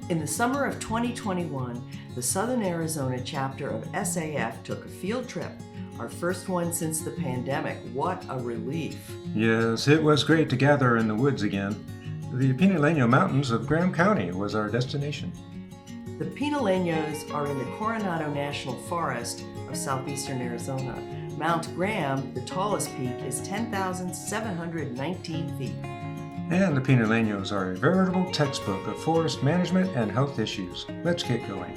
In the summer of 2021, the Southern Arizona chapter of SAF took a field trip. Our first one since the pandemic. What a relief. Yes, it was great to gather in the woods again. The Pinaleños Mountains of Graham County was our destination. The Pinaleños are in the Coronado National Forest of southeastern Arizona. Mount Graham, the tallest peak, is 10,719 feet. And the Pinaleños are a veritable textbook of forest management and health issues. Let's get going.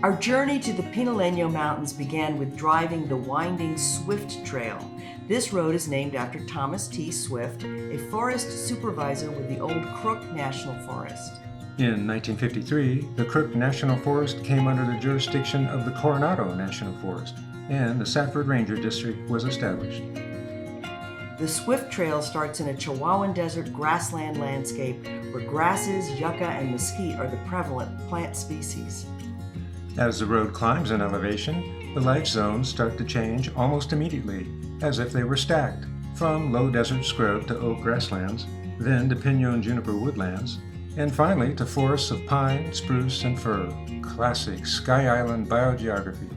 Our journey to the Pinaleño Mountains began with driving the winding Swift Trail. This road is named after Thomas T. Swift, a forest supervisor with the old Crook National Forest. In 1953, the Crook National Forest came under the jurisdiction of the Coronado National Forest, and the Safford Ranger District was established. The Swift Trail starts in a Chihuahuan desert grassland landscape where grasses, yucca, and mesquite are the prevalent plant species. As the road climbs in elevation, the life zones start to change almost immediately, as if they were stacked, from low desert scrub to oak grasslands, then to pinon juniper woodlands, and finally to forests of pine, spruce, and fir. Classic Sky Island biogeography.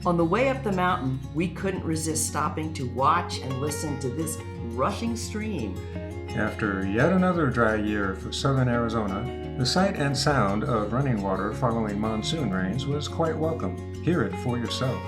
On the way up the mountain, we couldn't resist stopping to watch and listen to this rushing stream. After yet another dry year for southern Arizona, the sight and sound of running water following monsoon rains was quite welcome. Hear it for yourself.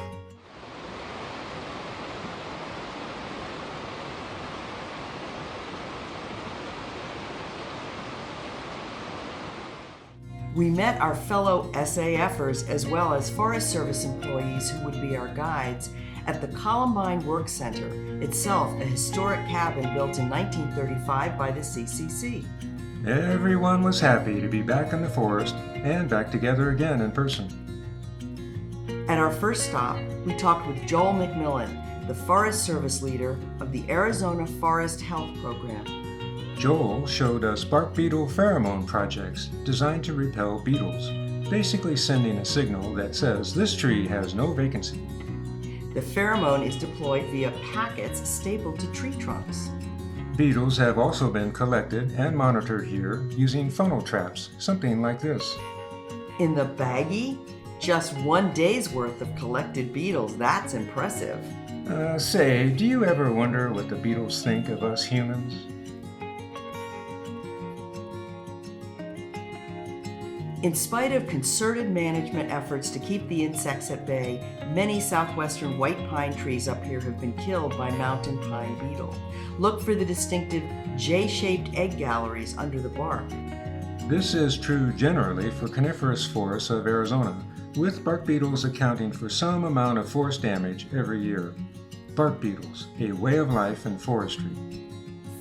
We met our fellow SAFers as well as Forest Service employees who would be our guides at the Columbine Work Center, itself a historic cabin built in 1935 by the CCC. Everyone was happy to be back in the forest and back together again in person. At our first stop, we talked with Joel McMillan, the Forest Service leader of the Arizona Forest Health Program. Joel showed us bark beetle pheromone projects designed to repel beetles, basically sending a signal that says this tree has no vacancy. The pheromone is deployed via packets stapled to tree trunks. Beetles have also been collected and monitored here using funnel traps, something like this. In the baggie? Just 1 day's worth of collected beetles. That's impressive. Say, do you ever wonder what the beetles think of us humans? In spite of concerted management efforts to keep the insects at bay, many southwestern white pine trees up here have been killed by mountain pine beetle. Look for the distinctive J-shaped egg galleries under the bark. This is true generally for coniferous forests of Arizona, with bark beetles accounting for some amount of forest damage every year. Bark beetles, a way of life in forestry.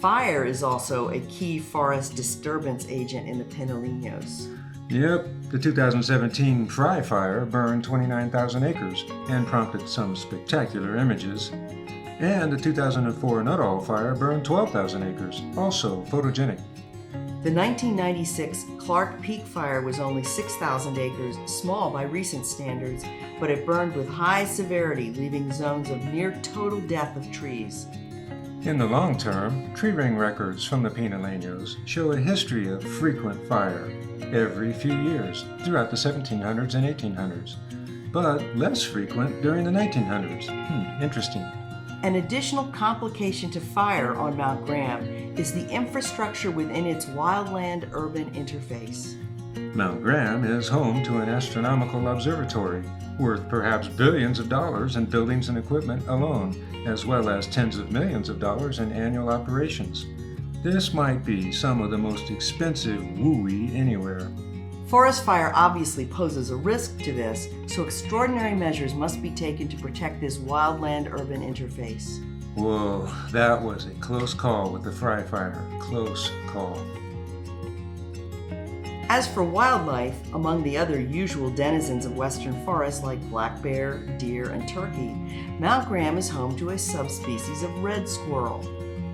Fire is also a key forest disturbance agent in the Pinaleños. Yep, the 2017 Fry Fire burned 29,000 acres and prompted some spectacular images. And the 2004 Nuttall Fire burned 12,000 acres, also photogenic. The 1996 Clark Peak Fire was only 6,000 acres, small by recent standards, but it burned with high severity, leaving zones of near total death of trees. In the long term, tree ring records from the Pinaleños show a history of frequent fire every few years throughout the 1700s and 1800s, but less frequent during the 1900s. Interesting. An additional complication to fire on Mount Graham is the infrastructure within its wildland-urban interface. Mount Graham is home to an astronomical observatory, worth perhaps billions of dollars in buildings and equipment alone, as well as tens of millions of dollars in annual operations. This might be some of the most expensive WUI anywhere. Forest fire obviously poses a risk to this, so extraordinary measures must be taken to protect this wildland-urban interface. Whoa, that was a close call with the Fry Fire. Close call. As for wildlife, among the other usual denizens of western forests like black bear, deer, and turkey, Mount Graham is home to a subspecies of red squirrel.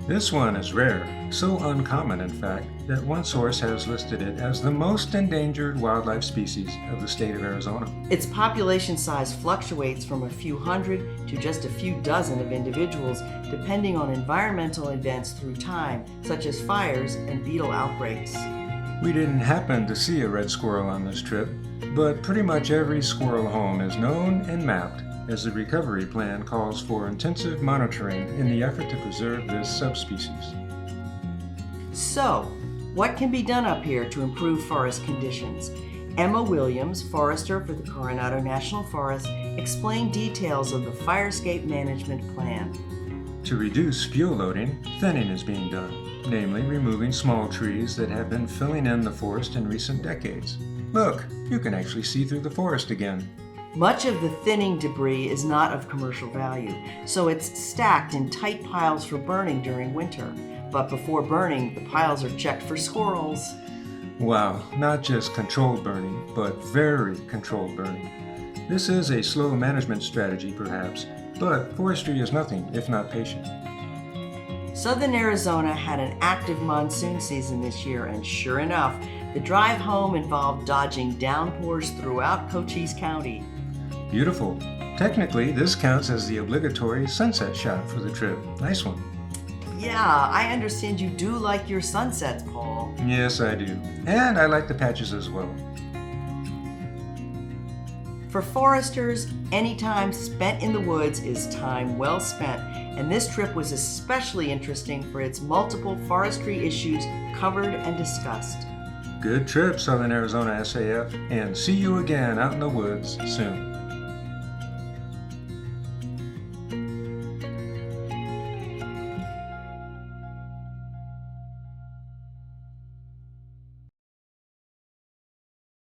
This one is rare, so uncommon in fact, that one source has listed it as the most endangered wildlife species of the state of Arizona. Its population size fluctuates from a few hundred to just a few dozen of individuals, depending on environmental events through time, such as fires and beetle outbreaks. We didn't happen to see a red squirrel on this trip, but pretty much every squirrel home is known and mapped, as the recovery plan calls for intensive monitoring in the effort to preserve this subspecies. So, what can be done up here to improve forest conditions? Emma Williams, forester for the Coronado National Forest, explained details of the Firescape Management Plan. To reduce fuel loading, thinning is being done, namely removing small trees that have been filling in the forest in recent decades. Look, you can actually see through the forest again. Much of the thinning debris is not of commercial value, so it's stacked in tight piles for burning during winter. But before burning, the piles are checked for squirrels. Wow, not just controlled burning, but very controlled burning. This is a slow management strategy, perhaps, but forestry is nothing if not patient. Southern Arizona had an active monsoon season this year, and sure enough, the drive home involved dodging downpours throughout Cochise County. Beautiful. Technically, this counts as the obligatory sunset shot for the trip. Nice one. Yeah, I understand you do like your sunsets, Paul. Yes, I do. And I like the patches as well. For foresters, any time spent in the woods is time well spent, and this trip was especially interesting for its multiple forestry issues covered and discussed. Good trip, Southern Arizona SAF, and see you again out in the woods soon.